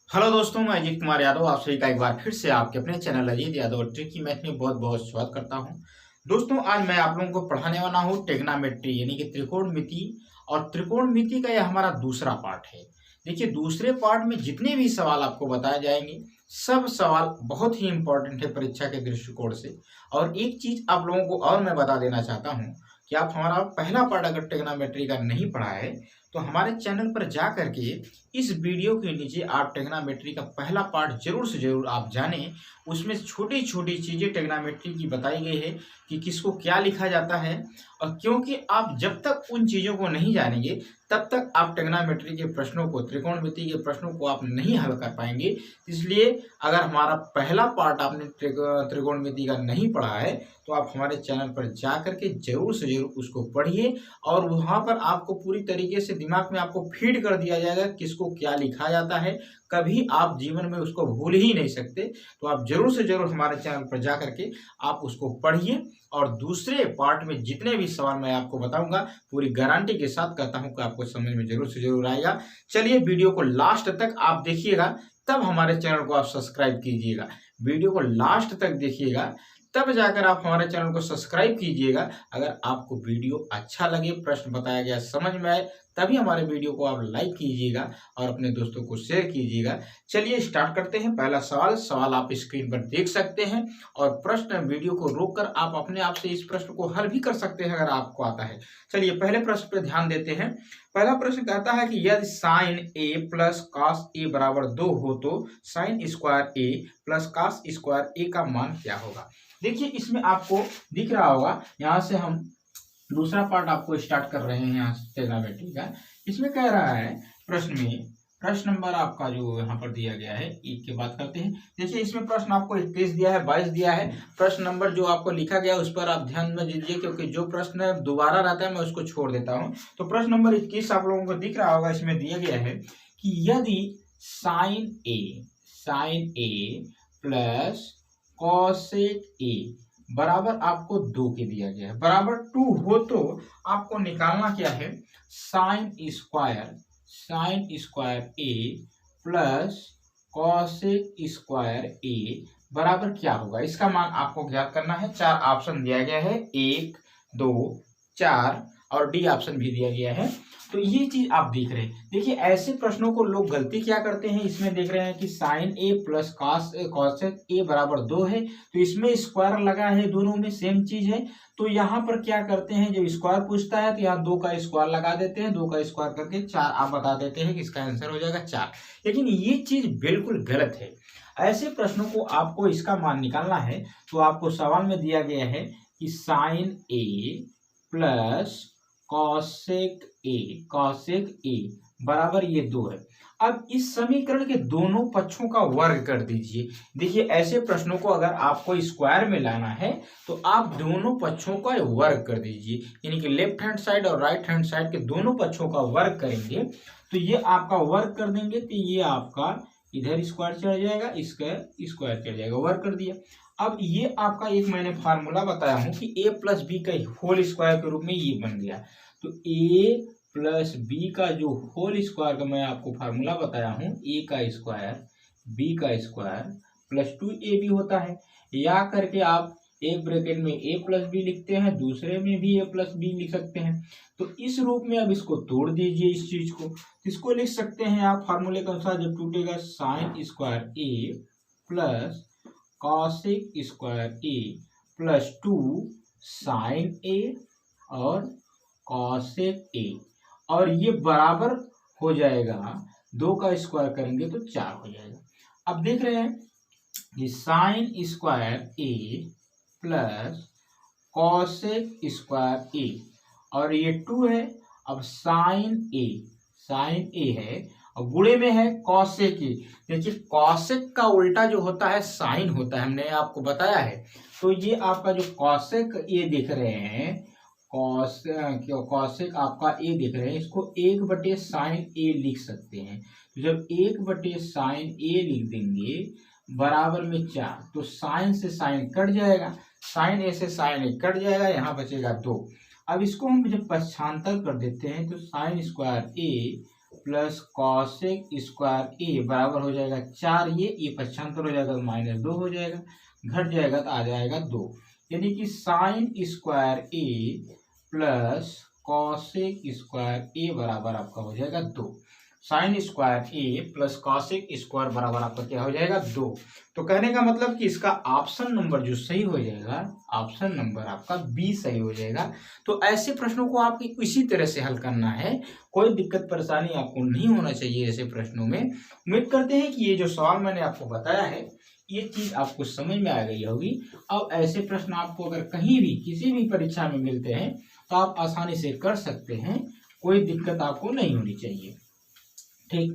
Hello दोस्तों, मैं अजीत कुमार यादव आप सभी का एक बार फिर से आपके अपने channel Ajit Yadav tricky math में बहुत बहुत स्वागत करता हूं। दोस्तों, आज मैं आप लोगों को पढ़ाने वाला हूं ट्रिग्नोमेट्री यानी कि त्रिकोणमिति। और त्रिकोणमिति का यह हमारा दूसरा पार्ट है। देखिए, दूसरे पार्ट में जितने भी सवाल आपको बताए जाएंगे सब सवाल बहुत ही इंपॉर्टेंट है परीक्षा के दृष्टिकोण से। और एक चीज आप लोगों को और मैं बता देना चाहता हूँ कि आप हमारा पहला पार्ट अगर ट्रिग्नोमेट्री का नहीं पढ़ा है तो हमारे चैनल पर जा करके इस वीडियो के नीचे आप ट्रिग्नोमेट्री का पहला पार्ट जरूर से जरूर आप जानें। उसमें छोटी छोटी चीजें ट्रिग्नोमेट्री की बताई गई है कि किसको क्या लिखा जाता है। और क्योंकि आप जब तक उन चीजों को नहीं जानेंगे तब तक आप ट्रिग्नोमेट्री के प्रश्नों को, त्रिकोणमिति के प्रश्नों को आप नहीं हल कर पाएंगे। इसलिए अगर हमारा पहला पार्ट आपने त्रिकोणमिति का नहीं पढ़ा है तो आप हमारे चैनल पर जा करके जरूर से जरूर उसको पढ़िए। और वहां पर आपको पूरी तरीके से दिमाग में आपको फीड कर दिया जाएगा किसको क्या लिखा जाता है। कभी आप जीवन में उसको भूल ही नहीं सकते। तो आप जरूर से जरूर हमारे चैनल पर जा करके आप उसको पढ़िए। और दूसरे पार्ट में जितने भी सवाल मैं आपको बताऊंगा पूरी गारंटी के साथ कहता हूं कि आपको समझ में जरूर से जरूर आएगा। चलिए, वीडियो को लास्ट तक आप देखिएगा, तब हमारे चैनल को आप सब्सक्राइब कीजिएगा। वीडियो को लास्ट तक देखिएगा, तब जाकर आप हमारे चैनल को सब्सक्राइब कीजिएगा। अगर आपको वीडियो अच्छा लगे, प्रश्न बताया गया समझ में आए, तभी हमारे वीडियो को आप लाइक कीजिएगा और अपने दोस्तों को शेयर कीजिएगा। चलिए स्टार्ट करते हैं। पहला सवाल आप स्क्रीन पर देख सकते हैं। और प्रश्न वीडियो को रोककर आप अपने आप से इस प्रश्न को हल भी कर सकते हैं अगर आपको आता है। चलिए पहले प्रश्न पर ध्यान देते हैं। पहला प्रश्न कहता है कि यदि sine A plus cos A बराबर 2 हो तो साइन स्क्वायर ए प्लस कॉस स्क्वायर ए का मान क्या होगा। देखिए, इसमें आपको दिख रहा होगा, यहाँ से हम दूसरा पार्ट आपको स्टार्ट कर रहे हैं यहाँ से ट्रिग्नोमेट्री का। इसमें कह रहा है प्रश्न नंबर आपका जो यहाँ पर दिया गया है, एक की बात करते हैं। देखिए, इसमें प्रश्न आपको 21 दिया है, 22 दिया है। प्रश्न नंबर जो आपको लिखा गया उस पर आप ध्यान में दीजिए, क्योंकि जो प्रश्न दोबारा रहता है मैं उसको छोड़ देता हूँ। तो प्रश्न नंबर 21 आप लोगों को दिख रहा होगा, इसमें दिया गया है कि यदि sine A plus cosec A बराबर आपको 2 के दिया गया है, बराबर 2 हो तो आपको निकालना क्या है, साइन स्क्वायर ए प्लस कॉसेक स्क्वायर ए बराबर क्या होगा। इसका मान आपको ज्ञात करना है। 4 ऑप्शन दिया गया है, 1, 2, 4 और डी ऑप्शन भी दिया गया है। तो ये चीज आप देख रहे हैं। देखिए, ऐसे प्रश्नों को लोग गलती क्या करते हैं, इसमें देख रहे हैं कि sine A plus cosec A बराबर 2 है, तो इसमें स्क्वायर लगा है, दोनों में सेम चीज है। तो यहाँ पर क्या करते हैं, जब स्क्वायर पूछता है तो यहाँ 2 का स्क्वायर लगा देते हैं, 2 का स्क्वायर करके 4 आप बता देते हैं कि इसका आंसर हो जाएगा 4। लेकिन ये चीज बिल्कुल गलत है। ऐसे प्रश्नों को आपको इसका मान निकालना है तो आपको सवाल में दिया गया है कि sine A plus cosec A बराबर ये 2 है। अब इस समीकरण के दोनों पक्षों का वर्ग कर दीजिए। देखिए, ऐसे प्रश्नों को अगर आपको स्क्वायर में लाना है तो आप दोनों पक्षों का वर्ग कर दीजिए, यानी कि लेफ्ट हैंड साइड और राइट हैंड साइड के दोनों पक्षों का वर्ग करेंगे तो ये आपका वर्ग कर देंगे तो ये आपका इधर स्क्वायर चढ़ जाएगा, इसका स्क्वायर चढ़ जाएगा, वर्ग कर दिया। अब ये आपका एक मैंने फार्मूला बताया हूं कि a प्लस बी का होल स्क्वायर के रूप में ये बन गया। तो a प्लस बी का जो होल स्क्वायर का मैं आपको फार्मूला बताया हूं, a का स्क्वायर b का स्क्वायर प्लस 2ab होता है। या करके आप एक ब्रैकेट में a प्लस बी लिखते हैं, दूसरे में भी a प्लस बी लिख सकते हैं। तो इस रूप में अब इसको तोड़ दीजिए, इस चीज को। इसको लिख सकते हैं आप फार्मूले के अनुसार, जब टूटेगा साइन स्क्वायर ए प्लस कॉसेक स्क्वायर ए प्लस 2 साइन ए और कॉसेक ए, और ये बराबर हो जाएगा 2 का स्क्वायर करेंगे तो 4 हो जाएगा। अब देख रहे हैं कि साइन स्क्वायर ए प्लस कॉसेक स्क्वायर ए और ये 2 है। अब साइन ए है और गुणे में है कॉसेक ए। देखिए, कॉसेक का उल्टा जो होता है साइन होता है, हमने आपको बताया है। तो ये आपका जो कॉसेक ए दिख रहे हैं, कॉसेक आपका ए दिख रहे हैं, इसको 1/साइन ए लिख सकते हैं। तो जब 1/साइन ए लिख देंगे बराबर में 4, तो साइन से साइन कट जाएगा, साइन ए से साइन ए कट जाएगा, यहाँ बचेगा 2। अब इसको हम जब पक्षांतर कर देते हैं तो साइन स्क्वायर ए प्लस कॉसेक स्क्वायर ए बराबर हो जाएगा 4 ये पक्षांतर हो जाएगा तो -2 हो जाएगा, घट जाएगा तो आ जाएगा 2, यानी कि साइन स्क्वायर ए प्लस कॉसेक स्क्वायर ए बराबर आपका हो जाएगा 2। साइन स्क्वायर ए प्लस कॉसेक स्क्वायर बराबर आपका क्या हो जाएगा 2। तो कहने का मतलब कि इसका ऑप्शन नंबर जो सही हो जाएगा, ऑप्शन नंबर आपका बी सही हो जाएगा। तो ऐसे प्रश्नों को आपको इसी तरह से हल करना है, कोई दिक्कत परेशानी आपको नहीं होना चाहिए ऐसे प्रश्नों में। उम्मीद करते हैं कि ये जो सवाल मैंने आपको बताया है ये चीज आपको समझ में आ गई होगी। अब ऐसे प्रश्न आपको अगर कहीं भी किसी भी परीक्षा में मिलते हैं तो आप आसानी से कर सकते हैं, कोई दिक्कत आपको नहीं होनी चाहिए। ठीक,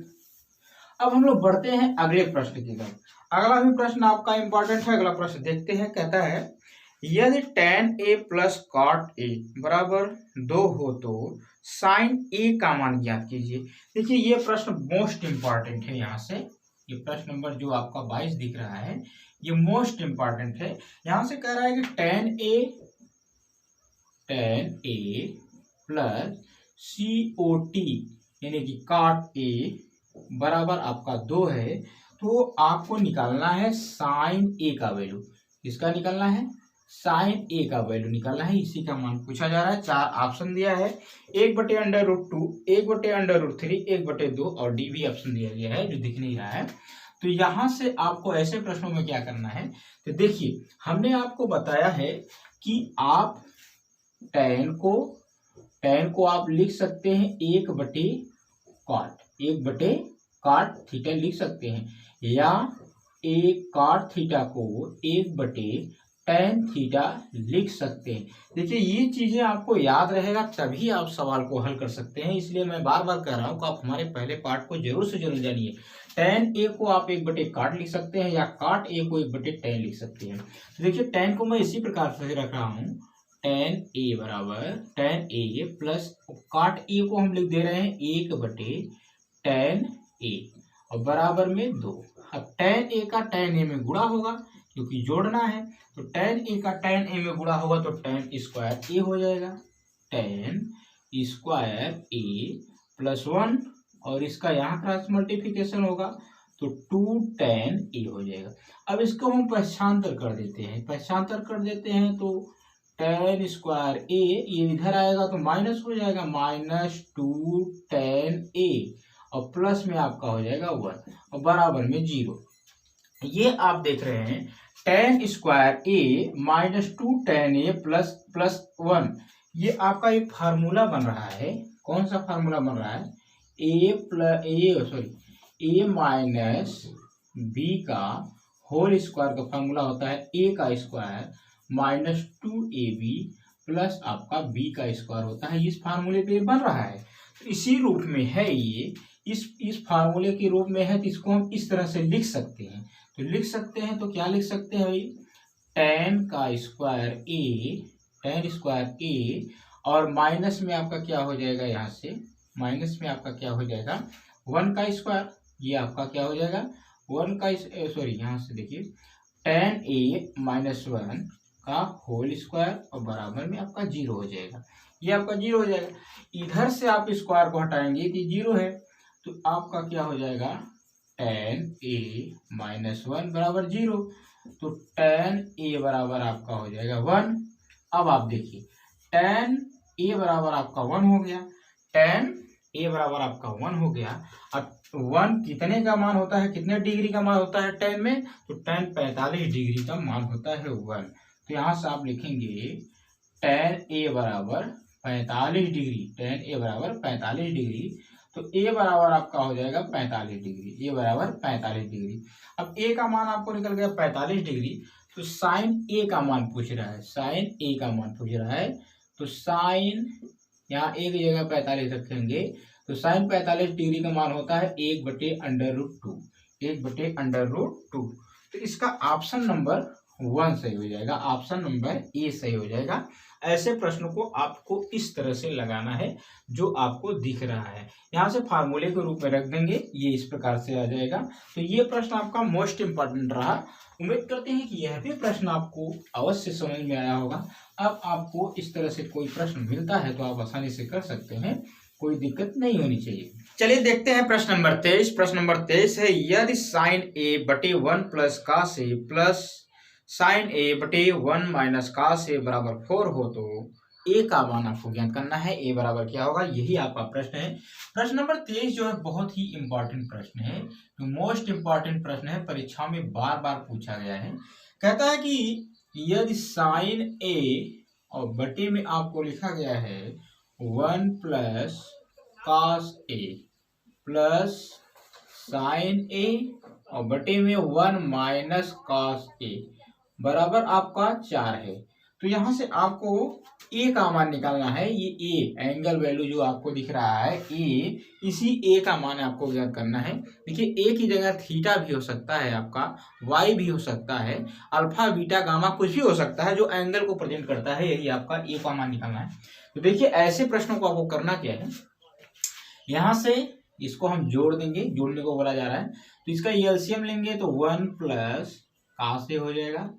अब हम लोग बढ़ते हैं अगले प्रश्न की तरफ। अगला भी प्रश्न आपका इंपॉर्टेंट है, अगला प्रश्न देखते हैं। कहता है यदि tan a plus cot a बराबर 2 हो तो sin a का मान ज्ञात कीजिए। देखिए ये प्रश्न मोस्ट इंपॉर्टेंट है, यहाँ से ये प्रश्न नंबर जो आपका 22 दिख रहा है ये मोस्ट इंपॉर्टेंट है। यहाँ से कह रहा है कि tan a प्लस cot यानी कि cot a बराबर आपका 2 है, तो आपको निकालना है साइन ए का वैल्यू। किसका निकालना है? साइन ए का वैल्यू निकालना है, इसी का मान पूछा जा रहा है। 4 ऑप्शन दिया है, 1/√2, 1/√3, 1/2 और डी भी ऑप्शन दिया गया है जो दिख नहीं रहा है। तो यहाँ से आपको ऐसे प्रश्नों में क्या करना है, तो देखिए हमने आपको बताया है कि आप tan को आप लिख सकते हैं 1/cot थीटा लिख सकते हैं, या cot थीटा को 1/tan थीटा लिख सकते हैं। देखिए ये चीजें आपको याद रहेगा तभी आप सवाल को हल कर सकते हैं, इसलिए मैं बार बार कह रहा हूं कि आप हमारे पहले पार्ट को जरूर से जरूर जानिए। tan a को आप 1/cot लिख सकते हैं या cot a को 1/tan लिख सकते हैं। तो देखिए tan को मैं इसी प्रकार से रख रहा हूँ, tan a बराबर tan a plus cot a को हम लिख दे रहे हैं 1/tan a और बराबर में 2। अब tan a का tan a में गुणा होगा क्योंकि जोड़ना है, तो tan a का tan a में गुणा होगा तो tan स्क्वायर a हो जाएगा, tan स्क्वायर a प्लस 1 और इसका यहाँ क्रॉस मल्टीप्लिकेशन होगा तो 2tan a हो जाएगा। अब इसको हम पक्षांतर कर देते हैं, तो tan स्क्वायर a ये इधर आएगा तो माइनस हो जाएगा, -2tan a और प्लस में आपका हो जाएगा 1 और बराबर में 0। ये आप देख रहे हैं tan square a -2tan a plus 1, ये आपका एक फार्मूला बन रहा है। कौन सा फार्मूला बन रहा है? a माइनस b का होल स्क्वायर का फार्मूला होता है a का स्क्वायर -2ab प्लस आपका b का स्क्वायर होता है। इस फार्मूले पे बन रहा है, तो इसी रूप में है ये, इस फार्मूले के रूप में है, तो इसको हम इस तरह से लिख सकते हैं। तो लिख सकते हैं तो क्या लिख सकते हैं भाई? tan स्क्वायर a और माइनस में आपका क्या हो जाएगा, यहाँ से माइनस में आपका क्या हो जाएगा 1 का स्क्वायर, ये आपका क्या हो जाएगा 1 का यहाँ से देखिए tan a - 1 का होल स्क्वायर और बराबर में आपका 0 हो जाएगा, ये आपका 0 हो जाएगा। इधर से आप स्क्वायर को हटाएंगे कि 0 है, तो आपका क्या हो जाएगा tan a - 1 बराबर 0, तो tan a बराबर आपका हो जाएगा 1। अब आप देखिए tan a बराबर आपका 1 हो गया, tan a बराबर आपका 1 हो गया। अब 1 कितने का मान होता है, कितने डिग्री का मान होता है tan में? तो tan 45 डिग्री का मान होता है 1। तो यहाँ से आप लिखेंगे tan a बराबर 45 डिग्री, tan a बराबर 45 डिग्री, तो a बराबर आपका हो जाएगा 45 डिग्री, a बराबर 45 डिग्री। अब a का मान आपको निकल गया 45 डिग्री, तो साइन a का मान पूछ रहा है, साइन a का मान पूछ रहा है, तो साइन यहाँ a की जगह 45 रखेंगे, तो साइन 45 डिग्री का मान होता है 1/√2, 1/√2। तो इसका ऑप्शन नंबर 1 सही हो जाएगा, ऑप्शन नंबर ए सही हो जाएगा। ऐसे प्रश्नों को आपको इस तरह से लगाना है जो आपको दिख रहा है, यहाँ से फार्मूले के रूप में रख देंगे, ये इस प्रकार से आ जाएगा। तो ये प्रश्न आपका मोस्ट इंपॉर्टेंट रहा। उम्मीद करते हैं कि यह भी प्रश्न आपको अवश्य समझ में आया होगा। अब आपको इस तरह से कोई प्रश्न मिलता है तो आप आसानी से कर सकते हैं, कोई दिक्कत नहीं होनी चाहिए। चलिए देखते हैं प्रश्न नंबर 23। प्रश्न नंबर 23 है, यदि साइन ए बटे 1 प्लस कास ए प्लस साइन ए बटे 1 माइनस कास ए बराबर 4 हो तो ए का मान आपको ज्ञात करना है। ए बराबर क्या होगा, यही आपका प्रश्न है। प्रश्न नंबर 23 जो है बहुत ही इंपॉर्टेंट प्रश्न है, जो मोस्ट इंपॉर्टेंट प्रश्न है, परीक्षा में बार बार पूछा गया है। कहता है कि यदि साइन ए और बटे में आपको लिखा गया है 1 plus cos A plus sign ए और बटे में 1 माइनस कॉस ए बराबर आपका 4 है। तो यहाँ से आपको ए का मान निकालना है। ये ए एंगल वैल्यू जो आपको दिख रहा है ए, इसी ए का मान आपको ज्ञात करना है। देखिए ए की जगह थीटा भी हो सकता है, आपका वाई भी हो सकता है, अल्फा बीटा गामा कुछ भी हो सकता है जो एंगल को प्रेजेंट करता है। यही आपका ए का मान निकालना है। तो देखिए ऐसे प्रश्नों को आपको करना क्या है, यहाँ से इसको हम जोड़ देंगे, जोड़ने को बोला जा रहा है। तो इसका एलसीएम लेंगे तो 1 प्लस कास ए हो जाएगा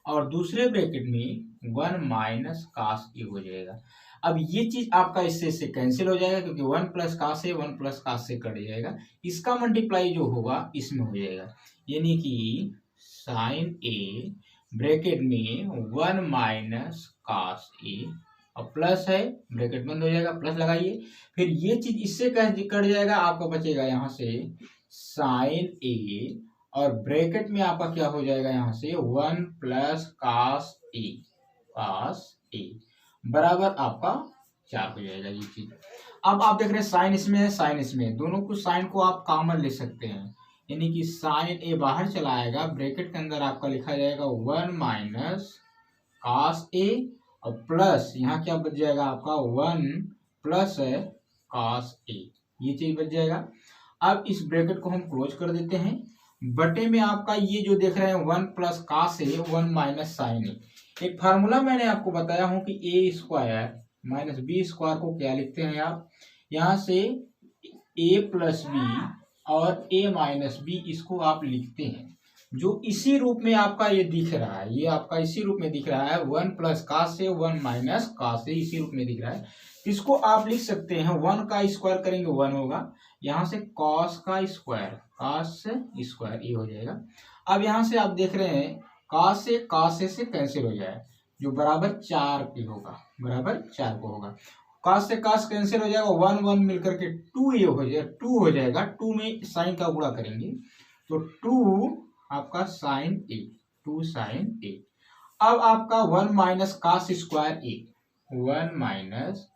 और दूसरे ब्रैकेट में 1 माइनस कास ए हो जाएगा। अब ये चीज आपका इससे कैंसिल हो जाएगा क्योंकि 1 प्लस कास ए 1 प्लस कास से कट जाएगा। इसका मल्टीप्लाई जो होगा इसमें हो जाएगा, यानी कि साइन ए ब्रैकेट में 1 माइनस कास ए और प्लस है, ब्रैकेट बंद हो जाएगा, प्लस लगाइए। फिर ये चीज इससे कट जाएगा, आपको बचेगा यहाँ से साइन ए और ब्रैकेट में आपका क्या हो जाएगा यहाँ से 1 प्लस कास ए बराबर आपका 4 हो जाएगा ये चीज। अब आप देख रहे हैं साइन इसमें है, साइन इसमें है, दोनों को साइन को आप कॉमन ले सकते हैं, यानी कि साइन ए बाहर चला आएगा, ब्रैकेट के अंदर आपका लिखा जाएगा 1 माइनस कास ए और प्लस यहाँ क्या बच जाएगा आपका 1 प्लस है कास ए, ये चीज बच जाएगा। अब इस ब्रैकेट को हम क्लोज कर देते हैं। बटे में आपका ये जो देख रहे हैं 1 प्लस कास ए 1 माइनस साइन ए। एक फार्मूला मैंने आपको बताया हूं कि ए स्क्वायर माइनस बी स्क्वायर को क्या लिखते हैं आप, यहाँ से ए प्लस बी और ए माइनस बी इसको आप लिखते हैं, जो इसी रूप में आपका ये दिख रहा है, ये आपका इसी रूप में दिख रहा है 1 प्लस कास से 1 माइनस कास से, इसी रूप में दिख रहा है। इसको आप लिख सकते हैं 1 का स्क्वायर करेंगे 1 होगा, यहाँ से कॉस का स्क्वायर कॉस स्क्वायर ये हो जाएगा। अब यहाँ से आप देख रहे हैं कॉस से कैंसिल हो जाए, जो बराबर 4 की होगा, बराबर 4 को होगा। कॉस से कॉस कैंसिल हो जाएगा, 1 1 मिलकर के 2 ये हो जाएगा, 2 हो जाएगा। 2 में साइन का गुणा करेंगे तो 2 आपका साइन ए, 2 साइन ए। अब आपका 1 माइनस कास स्क्वायर ए, 1 माइनस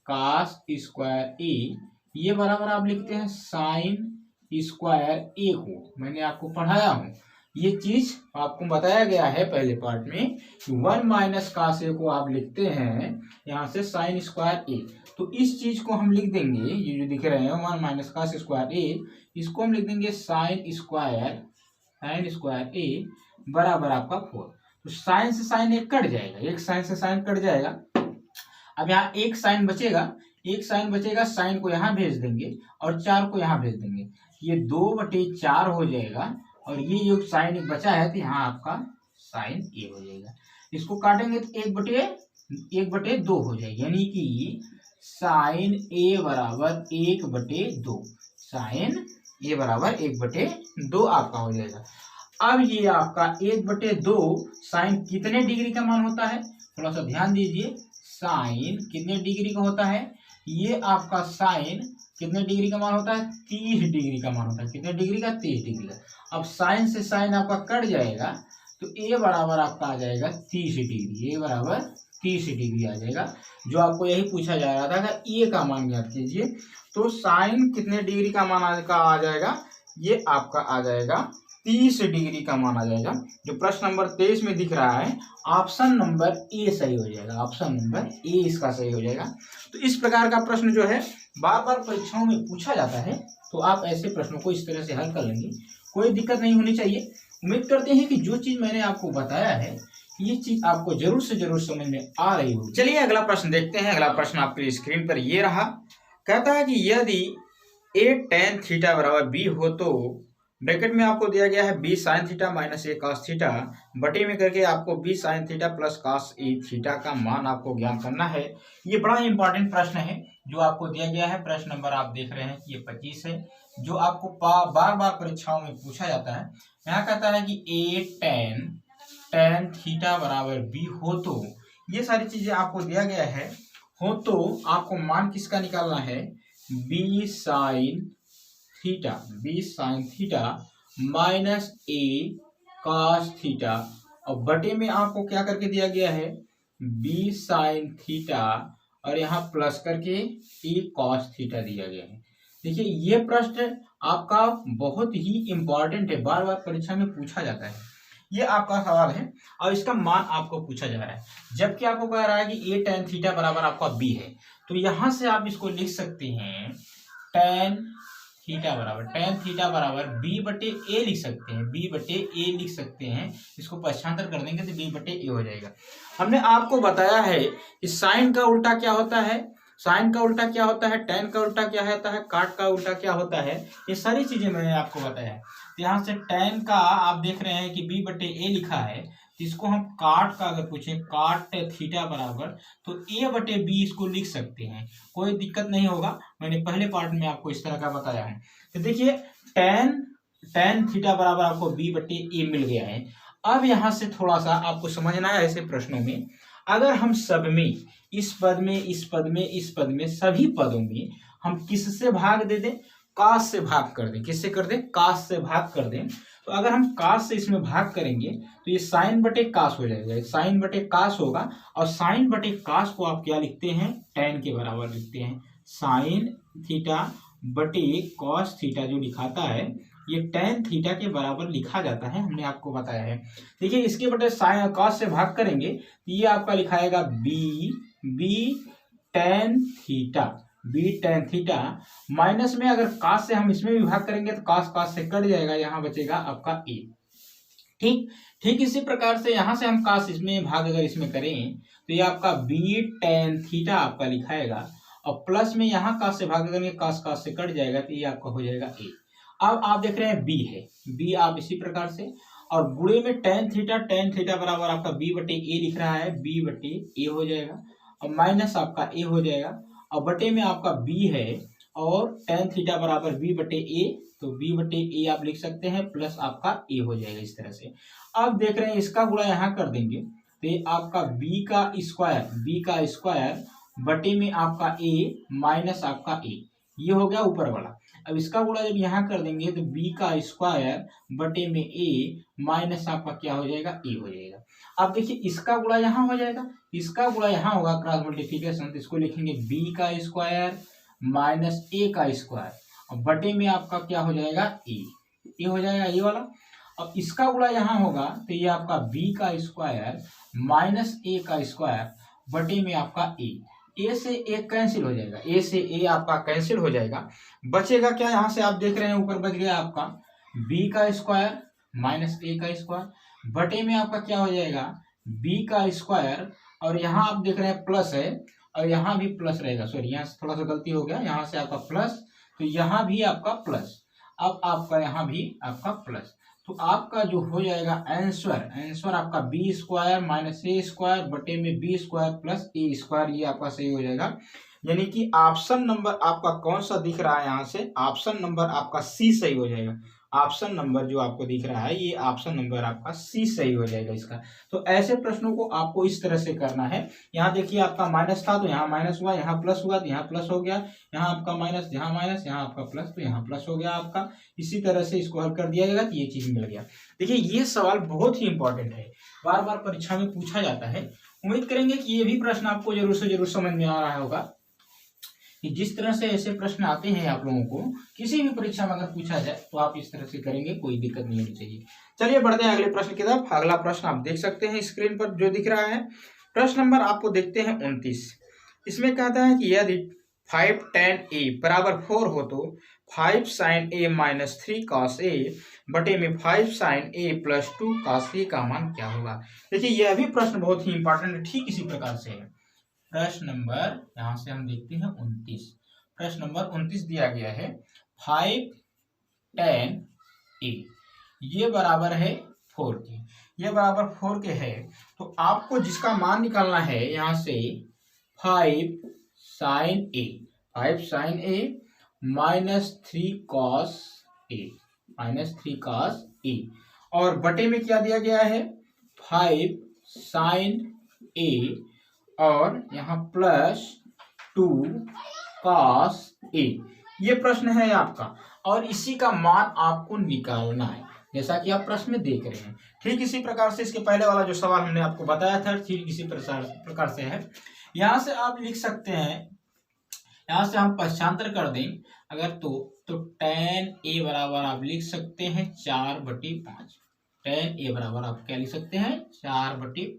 कास स्क्वायर ए, ये बराबर आप लिखते हैं साइन स्क्वायर ए को। मैंने आपको पढ़ाया हूं, ये चीज आपको बताया गया है पहले पार्ट में कि 1 माइनस कास ए को आप लिखते हैं यहाँ से साइन स्क्वायर ए। तो इस चीज को हम लिख देंगे, ये जो दिख रहे हैं 1 माइनस कास स्क्वायर ए, इसको हम लिख देंगे साइन स्क्वायर ए बराबर आपका 4। तो साइन से साइन एक कट जाएगा, एक साइन से साइन कट जाएगा। अब यहाँ एक साइन बचेगा, साइन को यहाँ भेज देंगे और 4 को यहाँ भेज देंगे, ये 2/4 हो जाएगा। और ये जो साइन एक बचा है तो यहाँ आपका साइन ए हो जाएगा। इसको काटेंगे तो 1/2 हो जाएगा, यानी कि साइन ए बराबर 1/2, साइन ये बराबर 1/2 आपका हो जाएगा। अब ये आपका 1/2 साइन कितने डिग्री का मान होता है, थोड़ा सा ध्यान दीजिए। साइन कितने डिग्री का होता है, ये आपका साइन कितने डिग्री का मान होता है, 30 डिग्री का मान होता है। कितने डिग्री का, 30 डिग्री का। अब साइन से साइन आपका कट जाएगा तो ए बराबर आपका आ जाएगा 30 डिग्री, ए बराबर 30 डिग्री आ जाएगा। जो आपको यही पूछा जा रहा था कि ए का मान ज्ञात कीजिए, तो साइन कितने डिग्री का मान आ जाएगा, ये आपका आ जाएगा 30 डिग्री का मान आ जाएगा। जो प्रश्न नंबर 23 में दिख रहा है, ऑप्शन नंबर ए सही हो जाएगा, ऑप्शन नंबर ए इसका सही हो जाएगा। तो इस प्रकार का प्रश्न जो है बार बार परीक्षाओं में पूछा जाता है, तो आप ऐसे प्रश्नों को इस तरह से हल कर लेंगे, कोई दिक्कत नहीं होनी चाहिए। उम्मीद करते हैं कि जो चीज मैंने आपको बताया है ये चीज आपको जरूर से जरूर समझ में आ रही होगी। चलिए अगला प्रश्न देखते हैं। अगला प्रश्न आपके स्क्रीन पर ये रहा, कहता है कि यदि a tan थीटा बराबर b हो तो ब्रैकेट में आपको दिया गया है b sin theta minus a cos theta, बटे में करके आपको b sin theta plus cos a theta का मान आपको ज्ञात करना है। ये बड़ा इंपॉर्टेंट प्रश्न है, जो आपको दिया गया है प्रश्न नंबर आप देख रहे हैं कि ये 25 है, जो आपको बार बार परीक्षाओं में पूछा जाता है। यहाँ कहता है कि ए टेन थीटा बराबर बी हो तो, ये सारी चीजें आपको दिया गया है। हो तो आपको मान किसका निकालना है, बी साइन थीटा माइनस ए कॉस थीटा, और बटे में आपको क्या करके दिया गया है, बी साइन थीटा और यहाँ प्लस करके ए कॉस थीटा दिया गया है। देखिए ये प्रश्न आपका बहुत ही इंपॉर्टेंट है, बार बार परीक्षा में पूछा जाता है। ये आपका सवाल है और इसका मान आपको पूछा जा रहा है, जबकि आपको कह रहा है कि ए टेन थीटा बराबर आपका बी है। तो यहां से आप इसको लिख सकते हैं टेन थीटा बराबर बी बटे ए लिख सकते हैं, बी बटे ए लिख सकते हैं। इसको पक्षांतर कर देंगे तो बी बटे ए हो जाएगा। हमने आपको बताया है कि साइन का उल्टा क्या होता है, साइन का उल्टा क्या होता है, टेन का उल्टा क्या होता है, काट का उल्टा क्या होता है, ये सारी चीजें मैंने आपको बताया है। तो यहाँ से टेन का आप देख रहे हैं कि बी बटे ए लिखा है, तो इसको हम काट का अगर पूछे काट थीटा बराबर, तो ए बटे बी इसको लिख सकते हैं, कोई दिक्कत नहीं होगा। मैंने पहले पार्ट में आपको इस तरह का बताया है। तो देखिए टेन थीटा बराबर आपको बी बटे ए मिल गया है। अब यहाँ से थोड़ा सा आपको समझना है ऐसे प्रश्नों में, अगर हम सब में इस पद में सभी पदों में हम किससे भाग दे दें, काश से भाग कर दें। किससे कर दें, काश से भाग कर दें। तो अगर हम काश से इसमें भाग करेंगे तो ये साइन बटे काश हो जाएगा, साइन बटे काश होगा। और साइन बटे काश को आप क्या लिखते हैं, टेन के बराबर लिखते हैं। साइन थीटा बटे कॉस थीटा जो लिखाता है ये टेन थीटा के बराबर लिखा जाता है, हमने आपको बताया है। देखिए इसके बटे साइन कॉस से भाग करेंगे तो ये आपका लिखाएगा बी टेन थीटा माइनस में अगर काश से हम इसमें भी भाग करेंगे तो काश से कट जाएगा, यहाँ बचेगा आपका ए। ठीक इसी प्रकार से यहाँ से हम काश इसमें भाग अगर इसमें करें तो ये आपका बी टेन थीटा आपका लिखाएगा, और प्लस में यहाँ काश से भाग करेंगे काश से कट जाएगा तो ये आपका हो जाएगा ए। अब आप देख रहे हैं बी है, बी आप इसी प्रकार से, और गुणे में टेन थीटा बराबर आपका बी बटे ए लिख रहा है, बी बटे ए हो जाएगा, और माइनस आपका ए हो जाएगा, और बटे में आपका बी है, और टेन थीटा बराबर बी बटे ए, तो बी बटे ए आप लिख सकते हैं, प्लस आपका ए हो जाएगा इस तरह से। अब देख रहे हैं इसका गुणा यहाँ कर देंगे तो ये आपका बी का स्क्वायर बटे में आपका ए माइनस आपका ए, ये हो गया ऊपर वाला। अब इसका गुणा जब यहाँ कर देंगे तो बी का स्क्वायर बटे में ए माइनस आपका क्या हो जाएगा, ए हो जाएगा। अब देखिए इसका गुणा यहाँ हो जाएगा, इसका गुणा यहाँ होगा क्रॉस मल्टीप्लिकेशन, तो इसको लिखेंगे बी का स्क्वायर माइनस ए का स्क्वायर, और बटे में आपका क्या हो जाएगा, ए हो जाएगा ये वाला। अब इसका गुणा यहाँ होगा तो ये आपका बी का स्क्वायर माइनस ए का स्क्वायर बटे में आपका ए से ए कैंसिल हो जाएगा, ए से ए आपका कैंसिल हो जाएगा। बचेगा क्या, यहाँ से आप देख रहे हैं ऊपर बच गया आपका बी का स्क्वायर माइनस ए का स्क्वायर बटे में आपका क्या हो जाएगा, बी का स्क्वायर, और यहाँ आप देख रहे हैं प्लस है और यहाँ भी प्लस रहेगा, सॉरी यहाँ से थोड़ा सा गलती हो गया, यहाँ से आपका प्लस तो यहाँ भी आपका प्लस, अब आपका यहाँ भी आपका प्लस, तो आपका जो हो जाएगा आंसर आपका बी स्क्वायर माइनस ए स्क्वायर बटे में बी स्क्वायर प्लस ए स्क्वायर, ये आपका सही हो जाएगा। यानी कि ऑप्शन नंबर आपका कौन सा दिख रहा है, यहाँ से ऑप्शन नंबर आपका सी सही हो जाएगा। ऑप्शन नंबर जो आपको दिख रहा है ये ऑप्शन नंबर आपका सी सही हो जाएगा इसका। तो ऐसे प्रश्नों को आपको इस तरह से करना है। यहाँ देखिए आपका माइनस था तो यहाँ माइनस हुआ, यहाँ प्लस हुआ तो यहाँ प्लस हो गया, यहाँ आपका माइनस, यहाँ माइनस, यहाँ आपका प्लस तो यहाँ प्लस हो गया आपका। इसी तरह से इसको हल कर दिया जाएगा तो ये चीज मिल गया। देखिए ये सवाल बहुत ही इंपॉर्टेंट है, बार बार परीक्षा में पूछा जाता है। उम्मीद करेंगे कि ये भी प्रश्न आपको जरूर से जरूर समझ में आ रहा होगा कि जिस तरह से ऐसे प्रश्न आते हैं आप लोगों को किसी भी परीक्षा में अगर पूछा जाए तो आप इस तरह से करेंगे, कोई दिक्कत नहीं होनी चाहिए। चलिए बढ़ते हैं अगले प्रश्न की तरफ। अगला प्रश्न आप देख सकते हैं स्क्रीन पर जो दिख रहा है, प्रश्न नंबर आपको देखते हैं 29। इसमें कहता है कि यदि 5 tan a बराबर 4 हो तो 5 sin a minus 3 cos a बटे में 5 sin a plus 2 cos a का मान क्या होगा। देखिए यह भी प्रश्न बहुत ही इंपॉर्टेंट है, ठीक इसी प्रकार से है। प्रश्न नंबर यहां से हम देखते हैं 29। प्रश्न नंबर 29 दिया गया है 5 tan a ये बराबर है 4 के, ये बराबर 4 के है। तो आपको जिसका मान निकालना है यहाँ से 5 sin a, 5 sine A minus 3 cos A, minus 3 cos A, और बटे में क्या दिया गया है 5 साइन ए और यहाँ प्लस 2 कॉस ए। ये प्रश्न है आपका और इसी का मान आपको निकालना है जैसा कि आप प्रश्न में देख रहे हैं। ठीक इसी प्रकार से इसके पहले वाला जो सवाल हमने आपको बताया था ठीक इसी प्रकार से है। यहाँ से आप लिख सकते हैं, यहाँ से हम पक्षांतर कर दें अगर तो tan a बराबर आप लिख सकते हैं 4/5। tan a बराबर आप क्या लिख सकते हैं 4/5।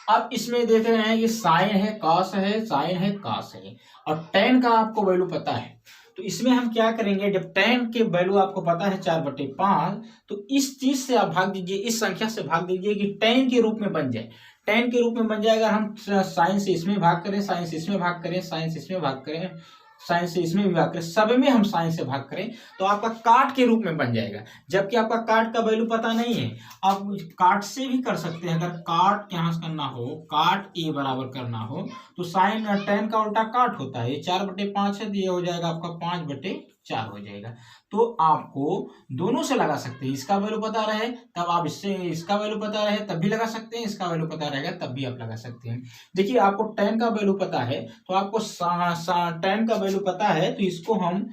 अब इसमें देख रहे हैं ये साइन है कॉस है, साइन है कॉस है और tan का आपको वैल्यू पता है। तो इसमें हम क्या करेंगे, जब tan के वैल्यू आपको पता है 4/5 तो इस चीज से आप भाग दीजिए, इस संख्या से भाग दीजिए कि tan के रूप में बन जाए। tan के रूप में बन जाएगा, हम साइन से इसमें भाग करें, साइन से इसमें भाग करें, साइन से इसमें भाग करें, साइन से इसमें भी भाग करें, सब में हम साइन से भाग करें तो आपका काट के रूप में बन जाएगा। जबकि आपका काट का वैल्यू पता नहीं है, आप काट से भी कर सकते हैं। अगर काट यहाँ करना हो, काट ए बराबर करना हो तो साइन tan का उल्टा काट होता है। ये 4/5 है तो ये हो जाएगा आपका 5/4 हो जाएगा। तो आपको दोनों से लगा सकते हैं, इसका वैल्यू पता रहे तब आप इससे, इसका वैल्यू पता रहे तब भी लगा सकते हैं, इसका वैल्यू पता रहेगा तब भी आप लगा सकते हैं। देखिए आपको tan का वैल्यू पता है तो आपको tan का वैल्यू पता है तो इसको हम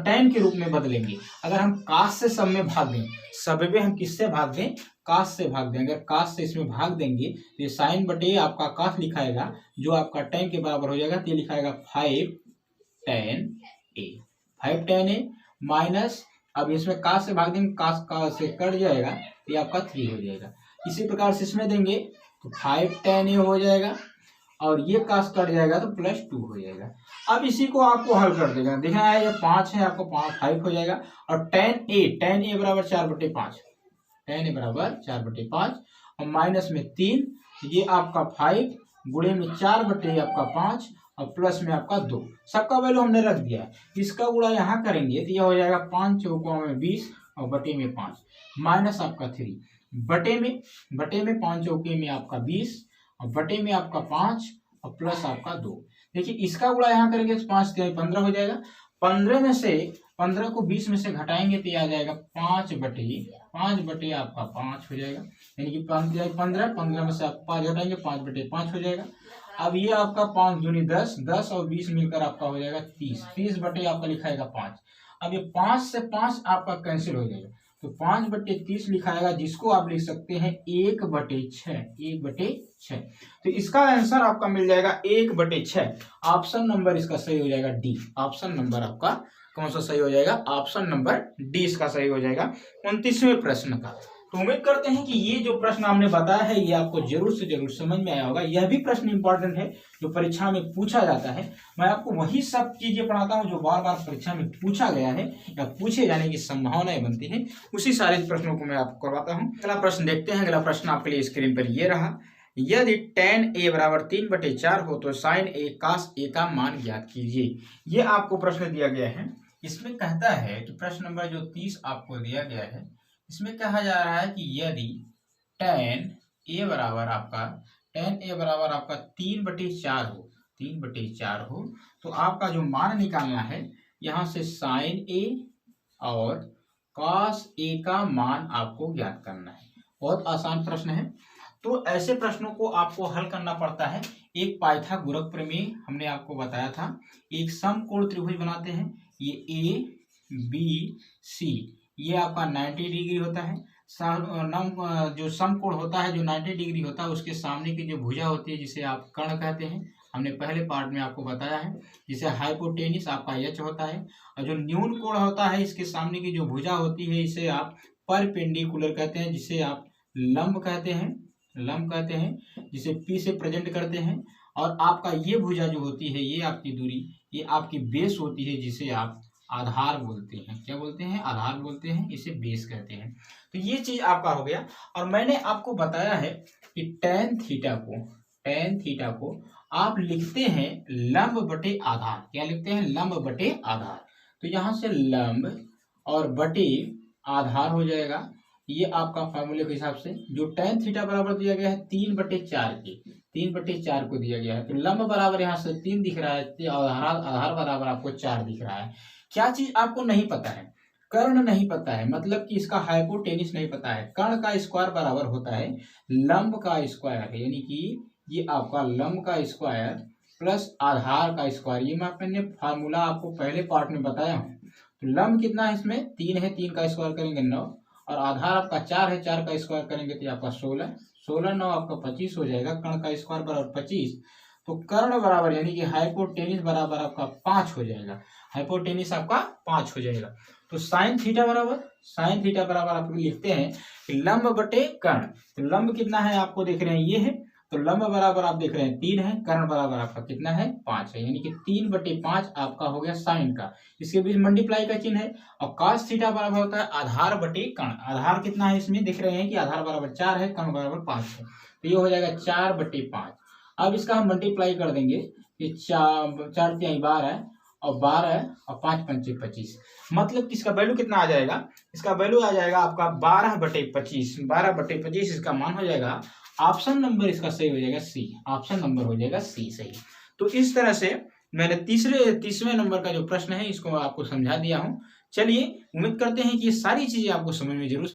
tan के रूप में बदलेंगे। अगर हम cos से सब में भाग दें, सब में हम किससे भाग दें cos से भाग दें, अगर cos से इसमें भाग देंगे तो ये साइन बटे आपका cos लिखाएगा जो आपका tan के बराबर हो जाएगा, तो ये लिखाएगा 5 tan a, 5 tan a minus, अब इसमें cos से भाग देंगे, cos से कट जाएगा तो ये आपका 3 हो जाएगा। इसी प्रकार से इसमें देंगे तो 5 tan a हो जाएगा और ये cos कट जाएगा तो +2 हो जाएगा। अब इसी को आपको हल कर देगा, देखना है ये 5 है आपको 5 हो जाएगा और tan a बराबर 4/5, tan a बराबर 4/5 और माइनस में 3, ये आपका 5 गुणे में 4/5 और प्लस में आपका 2, सबका वैल्यू हमने रख दिया है। इसका गुणा यहाँ करेंगे तो यह हो जाएगा 5 चौकों में 20 और बटे में 5 माइनस आपका 3, बटे में 5 चौके में आपका 20 और बटे में आपका 5 और प्लस आपका 2। देखिए इसका गुणा यहाँ करेंगे तो 5 से 15 हो जाएगा, 15 को 20 में से घटाएंगे तो आ जाएगा 5 बटे आपका 5 हो जाएगा, यानी कि 15 में से आप 5 घटाएंगे 5/5 हो जाएगा। अब ये आपका 5 दूनी 10, 10 और 20 मिलकर आपका हो जाएगा 30 बटे आपका लिखाएगा 5। अब ये 5 से 5 आपका कैंसिल हो जाएगा तो 5/30 लिखाएगा, जिसको आप लिख सकते हैं 1/6। तो इसका आंसर आपका मिल जाएगा 1/6। ऑप्शन नंबर इसका सही हो जाएगा डी। ऑप्शन नंबर आपका कौन सा सही हो जाएगा, ऑप्शन नंबर डी इसका सही हो जाएगा 29वें प्रश्न का। तो उम्मीद करते हैं कि ये जो प्रश्न हमने बताया है ये आपको जरूर से जरूर समझ में आया होगा। यह भी प्रश्न इंपॉर्टेंट है जो परीक्षा में पूछा जाता है। मैं आपको वही सब चीजें पढ़ाता हूँ जो बार बार परीक्षा में पूछा गया है या पूछे जाने की संभावनाएं बनती है, उसी सारे प्रश्नों को मैं आपको करवाता हूँ। अगला प्रश्न देखते हैं। अगला प्रश्न आपके लिए स्क्रीन पर ये रहा, यदि tan a बराबर 3/4 हो तो sin a cos a का मान ज्ञात कीजिए। ये आपको प्रश्न दिया गया है। इसमें कहता है कि प्रश्न नंबर जो 30 आपको दिया गया है, इसमें कहा जा रहा है कि यदि tan a बराबर आपका 3/4 हो तो आपका जो मान निकालना है यहाँ से sin a और cos a का मान आपको ज्ञात करना है। बहुत आसान प्रश्न है। तो ऐसे प्रश्नों को आपको हल करना पड़ता है। एक पाइथागोरस प्रमेय हमने आपको बताया था। एक समकोण त्रिभुज बनाते हैं, ये ए बी सी, ये आपका 90 डिग्री होता है। जो समकोण होता है जो 90 डिग्री होता है उसके सामने की जो भुजा होती है जिसे आप कर्ण कहते हैं, हमने पहले पार्ट में आपको बताया है। जिसे हाइपोटेनिस आपका एच होता है और जो न्यून कोण होता है इसके सामने की जो भुजा होती है इसे आप परपेंडिकुलर कहते हैं, जिसे आप लंब कहते हैं, जिसे पी से प्रेजेंट करते हैं। और आपका ये भुजा जो होती है ये आपकी दूरी, ये आपकी बेस होती है जिसे आप आधार बोलते हैं। क्या बोलते हैं? आधार बोलते हैं, इसे बेस कहते हैं। तो ये चीज आपका हो गया। और मैंने आपको बताया है कि tan थीटा को आप लिखते हैं लंब बटे आधार। क्या लिखते हैं? लंब बटे आधार। तो यहाँ से लंब और बटे आधार हो जाएगा। ये आपका फार्मूले के हिसाब से जो tan थीटा बराबर दिया गया है 3/4 की, 3/4 को दिया गया है। तो लंब बराबर यहाँ से 3 दिख रहा है और आधार बराबर आपको 4 दिख रहा है। क्या चीज आपको नहीं पता है? कर्ण नहीं पता है, मतलब कि इसका हाइपोटेनिस नहीं पता है। कर्ण का स्क्वायर बराबर होता है लंब का स्क्वायर, यानी कि ये आपका लंब का स्क्वायर प्लस आधार का स्क्वायर। ये मैंने फार्मूला आपको पहले पार्ट में बताया हूँ। तो लंब कितना है इसमें 3 है, 3 का स्क्वायर करेंगे 9, और आधार आपका 4 है, 4 का स्क्वायर करेंगे तो आपका 16, 16 9 आपका 25 हो जाएगा। कर्ण का स्क्वायर बराबर 25, तो कर्ण बराबर यानी कि हाइपोटेनिस बराबर आपका 5 हो जाएगा। हाइपोटेनिस आपका 5 हो जाएगा। तो साइन थीटा बराबर आप लिखते हैं कि लंब बटे कर्ण। तो लंब कितना है आपको देख रहे हैं ये है, तो लंब बराबर आप देख रहे हैं 3 है, कर्ण बराबर आपका कितना है 5 है, यानी कि 3/5 आपका हो गया साइन का। इसके बीच मल्टीप्लाई का चिन्ह है। और cos थीटा बराबर होता है आधार बटे कर्ण। आधार कितना है इसमें देख रहे हैं कि आधार बराबर 4 है, कर्ण बराबर 5 है, तो ये हो जाएगा 4/5। अब इसका हम मल्टीप्लाई कर देंगे कि 4 3 12 और 12 और 5 5 25, मतलब कि इसका वैल्यू कितना आ जाएगा? इसका वैल्यू आ जाएगा आपका 12/25। 12/25 इसका मान हो जाएगा। ऑप्शन नंबर इसका सही हो जाएगा सी। ऑप्शन नंबर हो जाएगा सी सही। तो इस तरह से मैंने तीसवें नंबर का जो प्रश्न है इसको आपको समझा दिया हूं। चलिए, उम्मीद करते हैं कि ये सारी चीजें आपको समझ में जरूर